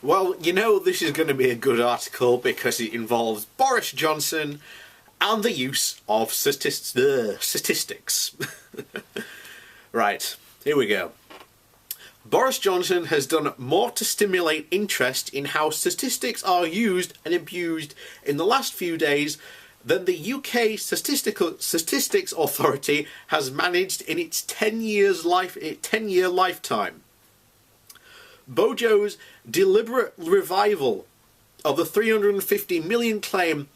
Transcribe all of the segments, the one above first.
Well, you know this is going to be a good article because it involves Boris Johnson and the use of statistics. Right, here we go. Boris Johnson has done more to stimulate interest in how statistics are used and abused in the last few days than the UK Statistics Authority has managed in its 10-year lifetime. Bojo's deliberate revival of the 350 million claim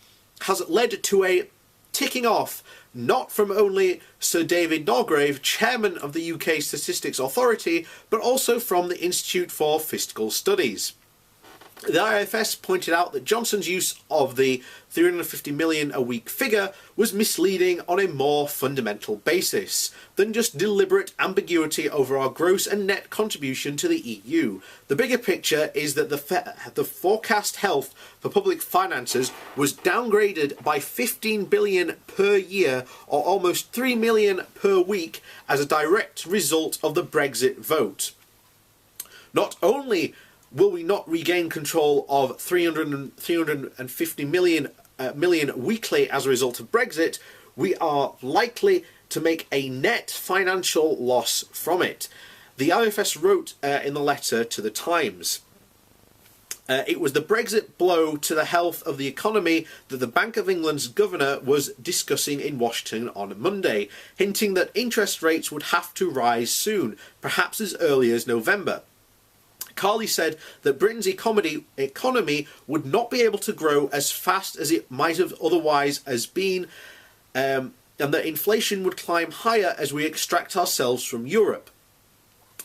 has led to a ticking off, not from only Sir David Norgrave, chairman of the UK Statistics Authority, but also from the Institute for Fiscal Studies. The IFS pointed out that Johnson's use of the 350 million a week figure was misleading on a more fundamental basis than just deliberate ambiguity over our gross and net contribution to the EU. The bigger picture is that the forecast health for public finances was downgraded by 15 billion per year, or almost 3 million per week, as a direct result of the Brexit vote. Not only will we not regain control of 350 million weekly as a result of Brexit, we are likely to make a net financial loss from it. The IFS wrote in the letter to the Times. It was the Brexit blow to the health of the economy that the Bank of England's governor was discussing in Washington on Monday, hinting that interest rates would have to rise soon, perhaps as early as November. Carley said that Britain's economy would not be able to grow as fast as it might have otherwise been, and that inflation would climb higher as we extract ourselves from Europe.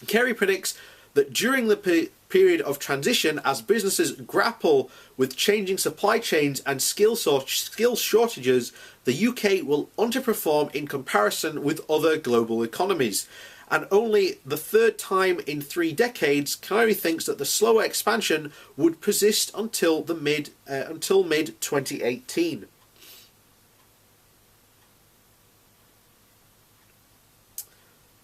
Kerry predicts that during the period of transition, as businesses grapple with changing supply chains and skill shortages, the UK will underperform in comparison with other global economies. And only the third time in 3 decades, Kerry thinks that the slower expansion would persist until mid 2018.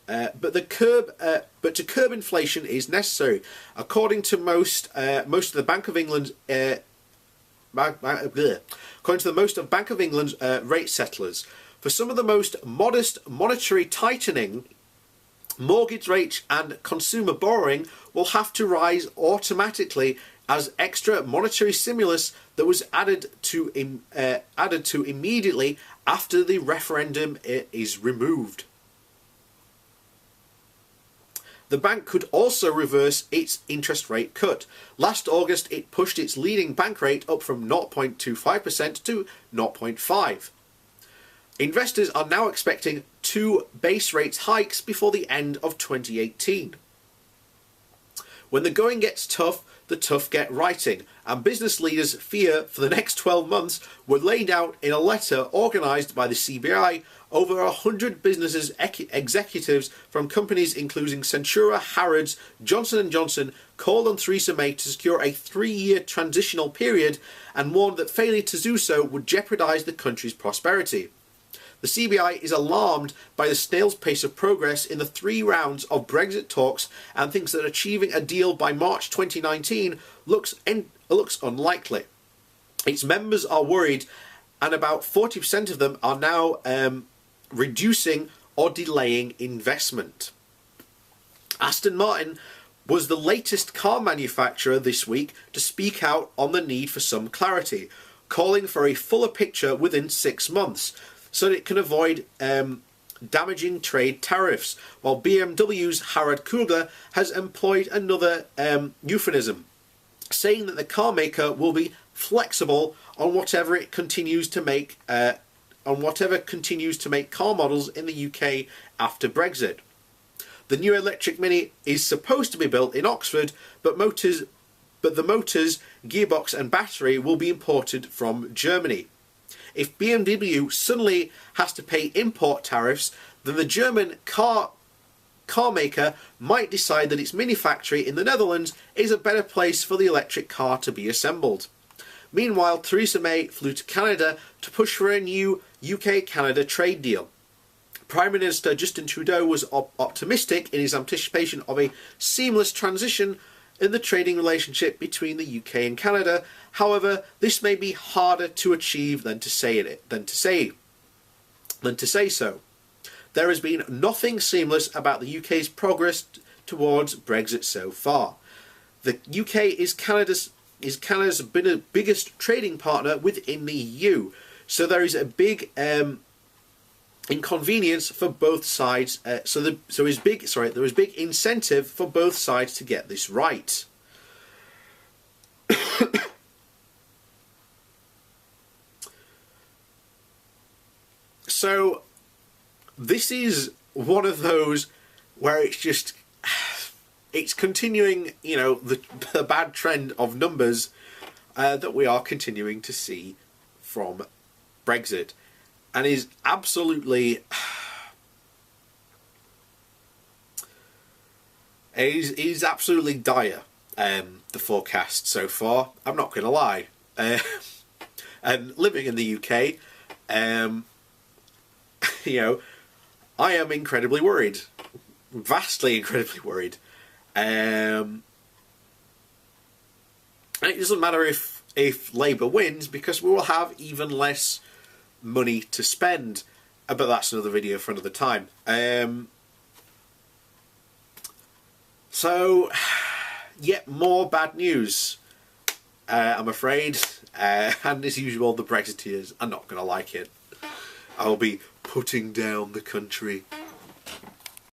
But to curb inflation is necessary, according to most of the Bank of England's rate settlers. For some of the most modest monetary tightening, mortgage rates and consumer borrowing will have to rise automatically as extra monetary stimulus that was added to immediately after the referendum is removed. The bank could also reverse its interest rate cut. Last August, it pushed its leading bank rate up from 0.25% to 0.5%. Investors are now expecting 2 base rates hikes before the end of 2018. When the going gets tough, the tough get writing, and business leaders' fear for the next 12 months were laid out in a letter organised by the CBI. Over 100 businesses executives from companies including Centura, Harrods, Johnson & Johnson called on Theresa May to secure a 3-year transitional period and warned that failure to do so would jeopardise the country's prosperity. The CBI is alarmed by the snail's pace of progress in the 3 rounds of Brexit talks and thinks that achieving a deal by March 2019 looks unlikely. Its members are worried, and about 40% of them are now reducing or delaying investment. Aston Martin was the latest car manufacturer this week to speak out on the need for some clarity, calling for a fuller picture within 6 months, so that it can avoid damaging trade tariffs, while BMW's Harald Kugler has employed another euphemism, saying that the car maker will be flexible on whatever continues to make car models in the UK after Brexit. The new electric Mini is supposed to be built in Oxford, but the motors, gearbox and battery will be imported from Germany. If BMW suddenly has to pay import tariffs, then the German car maker might decide that its Mini factory in the Netherlands is a better place for the electric car to be assembled. Meanwhile, Theresa May flew to Canada to push for a new UK-Canada trade deal. Prime Minister Justin Trudeau was optimistic in his anticipation of a seamless transition in the trading relationship between the UK and Canada. However, this may be harder to achieve than to say so. There has been nothing seamless about the UK's progress towards Brexit so far. The UK is Canada's biggest trading partner within the EU, so there is a big inconvenience for both sides. There is big incentive for both sides to get this right. So this is one of those where it's continuing, the bad trend of numbers that we are continuing to see from Brexit, and is absolutely is absolutely dire. The forecast so far, I'm not going to lie, and living in the UK, I am incredibly worried, vastly incredibly worried. And it doesn't matter if Labour wins, because we will have even less money to spend. But that's another video for another time. So, yet more bad news, I'm afraid. And as usual, the Brexiteers are not going to like it. I'll be putting down the country.